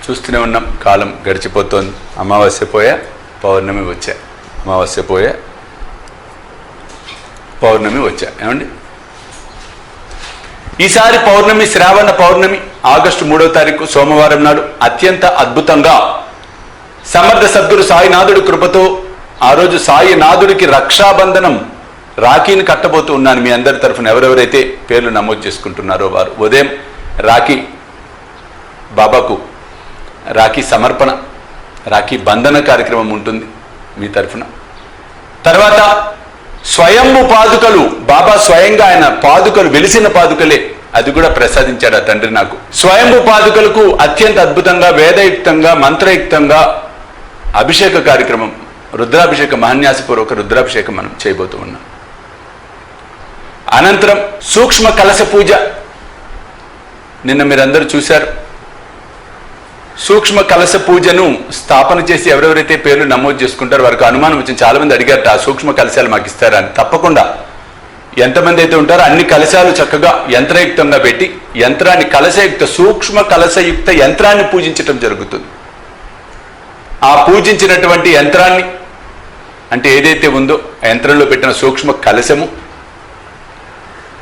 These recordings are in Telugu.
చూస్తూనే ఉన్నాం, కాలం గడిచిపోతుంది. అమావాస్య పోయే పౌర్ణమి వచ్చా, అమావాస్య పోయే పౌర్ణమి వచ్చా. ఏమండి, ఈసారి పౌర్ణమి శ్రావణ పౌర్ణమి ఆగస్టు 3వ తారీఖు సోమవారం నాడు అత్యంత అద్భుతంగా సమర్థ సద్గురు సాయినాథుడి కృపతో ఆ రోజు సాయినాథుడికి రక్షాబంధనం రాఖీని కట్టబోతూ ఉన్నాను. మీ అందరి తరఫున ఎవరెవరైతే పేర్లు నమోదు చేసుకుంటున్నారో వారు ఉదయం రాఖీ బాబాకు రాఖీ సమర్పణ, రాఖీ బంధన కార్యక్రమం ఉంటుంది మీ తరఫున. తర్వాత స్వయంభు పాదుకలు, బాబా స్వయంగా ఆయన పాదుకలు వెలిసిన పాదుకలే, అది కూడా ప్రసాదించాడు ఆ తండ్రి నాకు. స్వయంభు పాదుకలకు అత్యంత అద్భుతంగా వేదయుక్తంగా మంత్రయుక్తంగా అభిషేక కార్యక్రమం, రుద్రాభిషేక మహాన్యాసపూర్వక రుద్రాభిషేకం మనం చేయబోతూ ఉన్నాం. అనంతరం సూక్ష్మ కలశ పూజ నిన్న మీరందరూ చూశారు. సూక్ష్మ కలశ పూజను స్థాపన చేసి ఎవరెవరైతే పేర్లు నమోదు చేసుకుంటారో వారికి అనుమానం వచ్చింది. చాలా మంది అడిగారట ఆ సూక్ష్మ కలశాలు మాకు ఇస్తారా అని. తప్పకుండా ఎంతమంది అయితే ఉంటారో అన్ని కలశాలు చక్కగా యంత్రయుక్తంగా పెట్టి యంత్రాన్ని కలశయుక్త సూక్ష్మ కలశయుక్త యంత్రాన్ని పూజించటం జరుగుతుంది. ఆ పూజించినటువంటి యంత్రాన్ని అంటే ఏదైతే ఉందో ఆ యంత్రంలో పెట్టిన సూక్ష్మ కలశము,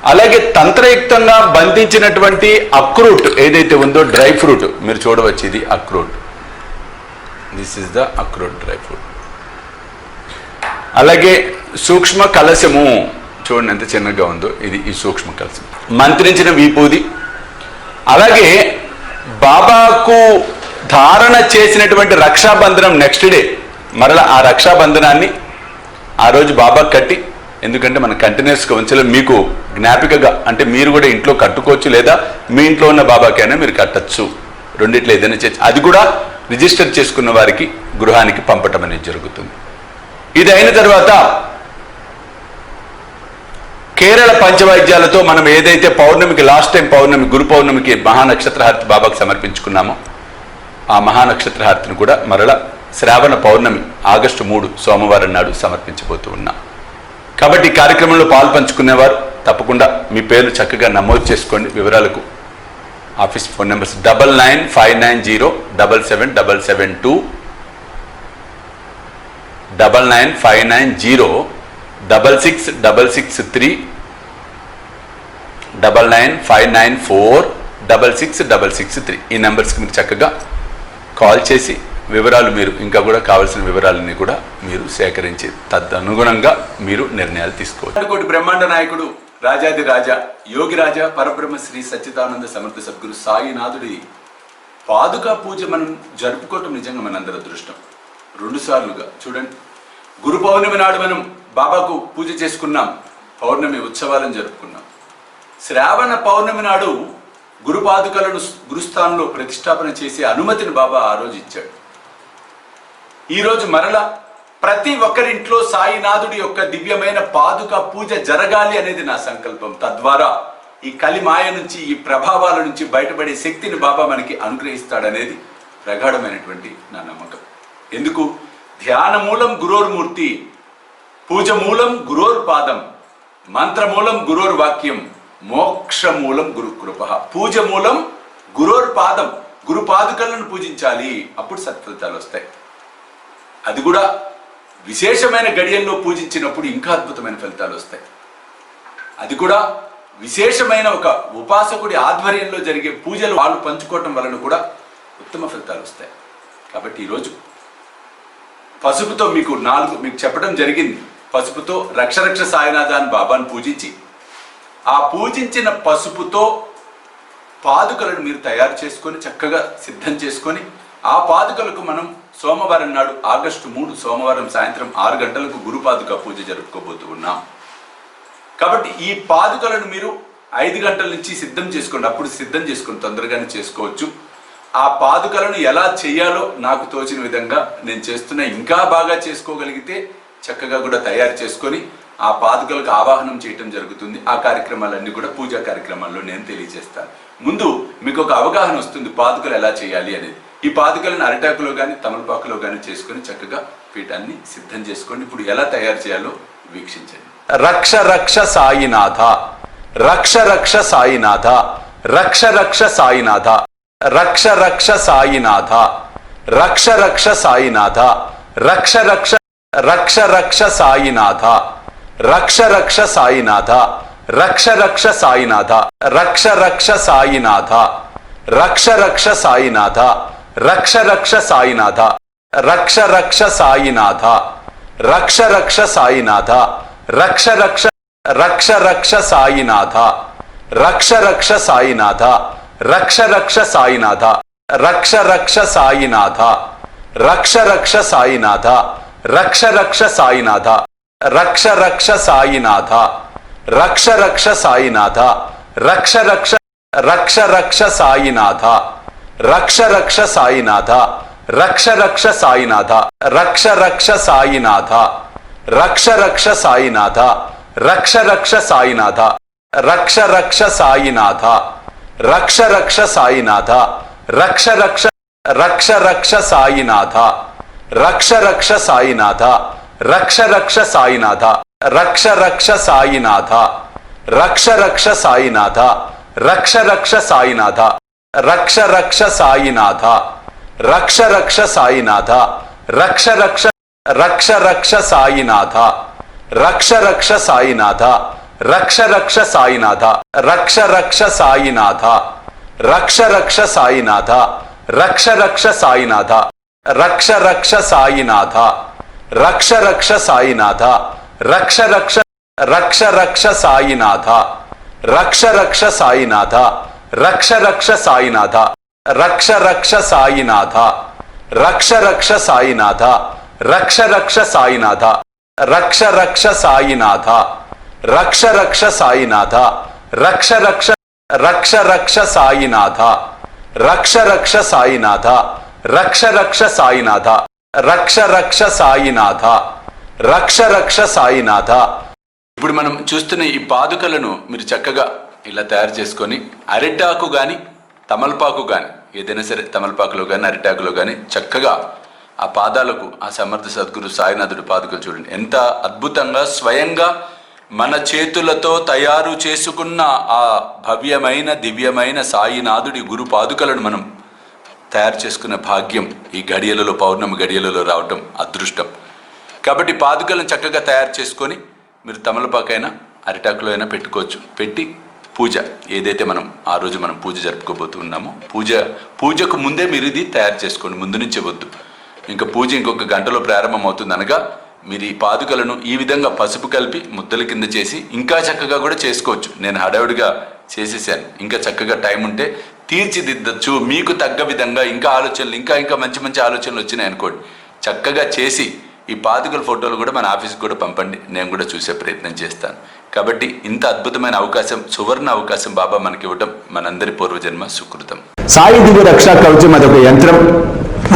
అలాగే తంత్రయుక్తంగా బంధించినటువంటి అక్రూట్ ఏదైతే ఉందో డ్రై ఫ్రూట్, మీరు చూడవచ్చు ఇది అక్రూట్, దిస్ ఇస్ ద అక్రూట్ డ్రై ఫ్రూట్. అలాగే సూక్ష్మ కలశము చూడండి ఎంత చిన్నగా ఉందో, ఇది ఈ సూక్ష్మ కలశం. మంత్రించిన విభూది, అలాగే బాబాకు ధారణ చేసినటువంటి రక్షాబంధనం నెక్స్ట్ డే మరలా ఆ రక్షాబంధనాన్ని ఆ రోజు బాబాకు కట్టి, ఎందుకంటే మనం కంటిన్యూస్గా ఉంచలేం, మీకు జ్ఞాపికగా అంటే మీరు కూడా ఇంట్లో కట్టుకోవచ్చు, లేదా మీ ఇంట్లో ఉన్న బాబాకైనా మీరు కట్టచ్చు, రెండిట్లో ఏదైనా చేయొచ్చు. అది కూడా రిజిస్టర్ చేసుకున్న వారికి గృహానికి పంపటం అనేది జరుగుతుంది. ఇది అయిన తర్వాత కేరళ పంచవాద్యాలతో మనం ఏదైతే పౌర్ణమికి లాస్ట్ టైం పౌర్ణమి గురు పౌర్ణమికి మహానక్షత్రహారతి బాబాకు సమర్పించుకున్నామో ఆ మహానక్షత్రహారతిని కూడా మరలా శ్రావణ పౌర్ణమి ఆగస్టు 3 సోమవారం నాడు సమర్పించబోతూ ఉన్నాం. కాబట్టి ఈ కార్యక్రమంలో పాల్పంచుకునేవారు తప్పకుండా మీ పేర్లు చక్కగా నమోదు చేసుకోండి. వివరాలకు ఆఫీస్ ఫోన్ నెంబర్స్ 9959077772 9959066663 9959946663 ఈ నెంబర్స్కి మీరు చక్కగా కాల్ చేసి వివరాలు మీరు ఇంకా కూడా కావాల్సిన వివరాలన్నీ కూడా మీరు సేకరించి తదనుగుణంగా మీరు నిర్ణయాలు తీసుకోవచ్చు. కోటి బ్రహ్మాండ నాయకుడు రాజాది రాజా యోగి రాజా పరబ్రహ్మ శ్రీ సచ్చిదానంద సమర్థ సద్గురు సాయినాథుడి పాదుకా పూజ మనం జరుపుకోవటం నిజంగా మనందరి అదృష్టం. 2 సార్లుగా చూడండి, గురు పౌర్ణమి నాడు మనం బాబాకు పూజ చేసుకున్నాం, పౌర్ణమి ఉత్సవాలను జరుపుకున్నాం. శ్రావణ పౌర్ణమి నాడు గురు పాదుకలను గురుస్థానంలో ప్రతిష్టాపన చేసే అనుమతిని బాబా ఆ రోజు ఇచ్చాడు. ఈరోజు మరలా ప్రతి ఒక్కరింట్లో సాయినాథుడి యొక్క దివ్యమైన పాదుక పూజ జరగాలి అనేది నా సంకల్పం. తద్వారా ఈ కలిమాయ నుంచి ఈ ప్రభావాల నుంచి బయటపడే శక్తిని బాబా మనకి అనుగ్రహిస్తాడనేది ప్రగాఢమైనటువంటి నా నమ్మకం. ఎందుకు? ధ్యాన మూలం గురోర్మూర్తి, పూజ మూలం గురోర్పాదం, మంత్రమూలం గురోర్వాక్యం, మోక్ష మూలం గురుకృప. పూజ మూలం గురోర్పాదం, గురు పాదుకలను పూజించాలి, అప్పుడు సత్ఫలితాలు వస్తాయి. అది కూడా విశేషమైన గడియల్లో పూజించినప్పుడు ఇంకా అద్భుతమైన ఫలితాలు వస్తాయి. అది కూడా విశేషమైన ఒక ఉపాసకుడి ఆధ్వర్యంలో జరిగే పూజలు వాళ్ళు పంచుకోవటం వలన కూడా ఉత్తమ ఫలితాలు వస్తాయి. కాబట్టి ఈరోజు పసుపుతో మీకు చెప్పడం జరిగింది. పసుపుతో రక్ష సాయినాథ అని బాబాను పూజించి ఆ పూజించిన పసుపుతో పాదుకలను మీరు తయారు చేసుకొని చక్కగా సిద్ధం చేసుకొని ఆ పాదుకలకు మనం సోమవారం నాడు ఆగస్టు 3 సోమవారం సాయంత్రం 6 గంటలకు గురు పాదుక పూజ జరుపుకోబోతూ ఉన్నాం. కాబట్టి ఈ పాదుకలను మీరు 5 గంటల నుంచి సిద్ధం చేసుకోండి. అప్పుడు సిద్ధం చేసుకొని తొందరగానే చేసుకోవచ్చు. ఆ పాదుకలను ఎలా చేయాలో నాకు తోచిన విధంగా నేను చేస్తున్నా. ఇంకా బాగా చేసుకోగలిగితే చక్కగా కూడా తయారు చేసుకొని ఆ పాదుకలకు ఆవాహనం చేయటం జరుగుతుంది. ఆ కార్యక్రమాలన్నీ కూడా పూజా కార్యక్రమాల్లో నేను తెలియజేస్తాను. ముందు మీకు ఒక అవగాహన వస్తుంది పాదుకలు ఎలా చేయాలి అనేది. ఈ పాదుకలను అరిటాకులో కానీ తమలపాకులో కానీ చేసుకొని చక్కగా పీఠాన్ని సిద్ధం చేసుకోండి. ఇప్పుడు ఎలా తయారు చేయాలో వీక్షించండి. రక్ష రక్ష సాయినాథ, రక్ష రక్ష సాయినాథ, రక్ష రక్ష సాయినాథ. రక్ష రక్ష సాయినాథ రక్ష రక్ష సాయినాథ రక్ష రక్ష రక్ష రక్ష సాయినాథ రక్ష రక్ష సాయినాథ రక్ష రక్ష సాయినాథ రక్ష రక్ష సాయినాథ రక్ష రక్ష సాయినాథ రక్ష రక్ష సాయినాథ రక్ష రక్ష సాయినాథ రక్ష రక్ష సాయినాథ రక్ష రక్ష రక్ష రక్ష సాయినాథ రక్ష రక్ష సాయినాథ రక్ష రక్ష సాయినాథ రక్ష రక్ష సాయినాథ రక్ష రక్ష సాయినాథ రక్ష రక్ష సాయినాథ రక్ష రక్ష సాయినాథ రక్ష రక్ష సాయినాథ రక్ష రక్ష రక్ష రక్ష సాయినాథ రక్ష రక్ష సాయినాథ రక్ష రక్ష సాయినాథ రక్ష రక్ష సాయినాథ రక్ష రక్ష సాయినాథ రక్ష రక్ష సాయినాథ రక్ష రక్ష సాయినాథ రక్ష రక్ష సాయినాథ రక్ష రక్ష రక్ష రక్ష సాయినాథ రక్ష రక్ష సాయినాథ రక్ష రక్ష సాయినాథ రక్ష రక్ష సాయినాథ రక్ష రక్ష సాయినాథ రక్ష రక్ష సాయినాథ రక్ష రక్ష సాయినాథ రక్ష రక్ష సాయినాథ రక్ష రక్ష రక్ష రక్ష సాయినాథ రక్ష రక్ష సాయినాథ రక్ష రక్ష సాయినాథ రక్ష రక్ష సాయినాథ రక్ష రక్ష సాయినాథ రక్ష రక్ష సాయినాథ రక్ష రక్ష సాయినాథ రక్ష రక్ష సాయినాథ రక్ష రక్ష రక్ష రక్ష సాయినాథ రక్ష రక్ష సాయినాథ రక్ష రక్ష సాయినాథ రక్ష రక్ష సాయినాథ రక్ష రక్ష సాయినాథ రక్ష రక్ష సాయినాథ రక్ష రక్ష సాయినాథ రక్ష రక్ష సాయినాథ రక్ష రక్ష రక్ష రక్ష సాయినాథ రక్ష రక్ష సాయినాథ రక్ష రక్ష సాయినాథ రక్ష రక్ష సాయినాథ రక్ష రక్ష సాయినాథ. ఇప్పుడు మనం చూస్తున్న ఈ పాదుకలను మీరు చక్కగా ఇలా తయారు చేసుకొని అరిటాకు కానీ తమలపాకు కానీ ఏదైనా సరే తమలపాకులో కానీ అరిటాకులో కానీ చక్కగా ఆ పాదాలకు ఆ సమర్థ సద్గురు సాయినాథుడి పాదుకలు చూడండి ఎంత అద్భుతంగా స్వయంగా మన చేతులతో తయారు చేసుకున్న ఆ భవ్యమైన దివ్యమైన సాయినాథుడి గురు పాదుకలను మనం తయారు చేసుకున్న భాగ్యం ఈ గడియలలో పౌర్ణమి గడియలలో రావటం అదృష్టం. కాబట్టి పాదుకలను చక్కగా తయారు చేసుకొని మీరు తమలపాకైనా అరిటాకులో అయినా పెట్టుకోవచ్చు. పెట్టి పూజ ఏదైతే మనం ఆ రోజు మనం పూజ జరుపుకోబోతున్నామో పూజకు ముందే మీరు ఇది తయారు చేసుకోండి, ముందు నుంచే వద్దు. ఇంకా పూజ ఇంకొక గంటలో ప్రారంభం అవుతుంది అనగా మీరు ఈ పాదుకలను ఈ విధంగా పసుపు కలిపి ముద్దల కింద చేసి ఇంకా చక్కగా కూడా చేసుకోవచ్చు. నేను హడావుడిగా చేసేసాను, ఇంకా చక్కగా టైం ఉంటే తీర్చిదిద్దచ్చు మీకు తగ్గ విధంగా. ఇంకా ఆలోచనలు ఇంకా మంచి మంచి ఆలోచనలు వచ్చినాయి అనుకోండి, చక్కగా చేసి ఈ పాదుకల ఫోటోలు కూడా మన ఆఫీస్కి కూడా పంపండి, నేను కూడా చూసే ప్రయత్నం చేస్తాను. కాబట్టి ఇంత అద్భుతమైన అవకాశం, సువర్ణ అవకాశం బాబా మనకి ఇవ్వటం మనందరి పూర్వజన్మ సుకృతం. సాయి దివ్య రక్షా కవచం అదొక యంత్రం,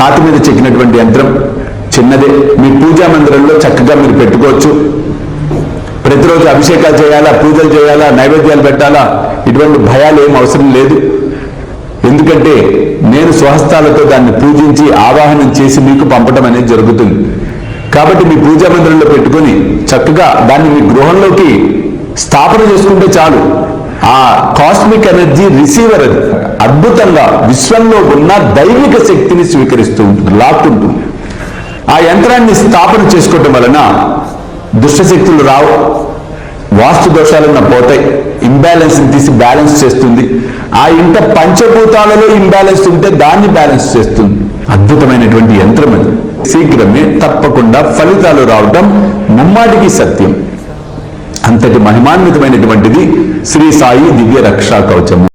రాతి మీద చెక్కినటువంటి యంత్రం, చిన్నదే. మీ పూజా మందిరంలో చక్కగా మీరు పెట్టుకోవచ్చు. ప్రతిరోజు అభిషేకాలు చేయాలా, పూజలు చేయాలా, నైవేద్యాలు పెట్టాలా, ఇటువంటి భయాలు ఏం అవసరం లేదు. ఎందుకంటే నేను స్వహస్తాలతో దాన్ని పూజించి ఆవాహనం చేసి మీకు పంపడం అనేది జరుగుతుంది. కాబట్టి మీ పూజా మందిరంలో పెట్టుకొని చక్కగా దాన్ని మీ గృహంలోకి స్థాపన చేసుకుంటే చాలు. ఆ కాస్మిక్ ఎనర్జీ రిసీవర్ అది అద్భుతంగా విశ్వంలో ఉన్న దైవిక శక్తిని స్వీకరిస్తూ ఉంటుంది, లాక్కుంటుంది. ఆ యంత్రాన్ని స్థాపన చేసుకోవటం వలన దుష్టశక్తులు రావు, వాస్తు దోషాలన్న పోతాయి, ఇంబ్యాలెన్స్ తీసి బ్యాలెన్స్ చేస్తుంది. ఆ ఇంట పంచభూతాలలో ఇంబ్యాలెన్స్ ఉంటే దాన్ని బ్యాలెన్స్ చేస్తుంది. అద్భుతమైనటువంటి యంత్రం అది. శీఘ్రమే తప్పకుండా ఫలితాలు రావటం ముమ్మాటికి సత్యం. అంతటి మహిమాన్వితమైనటువంటిది శ్రీ సాయి దివ్య రక్షా కవచము.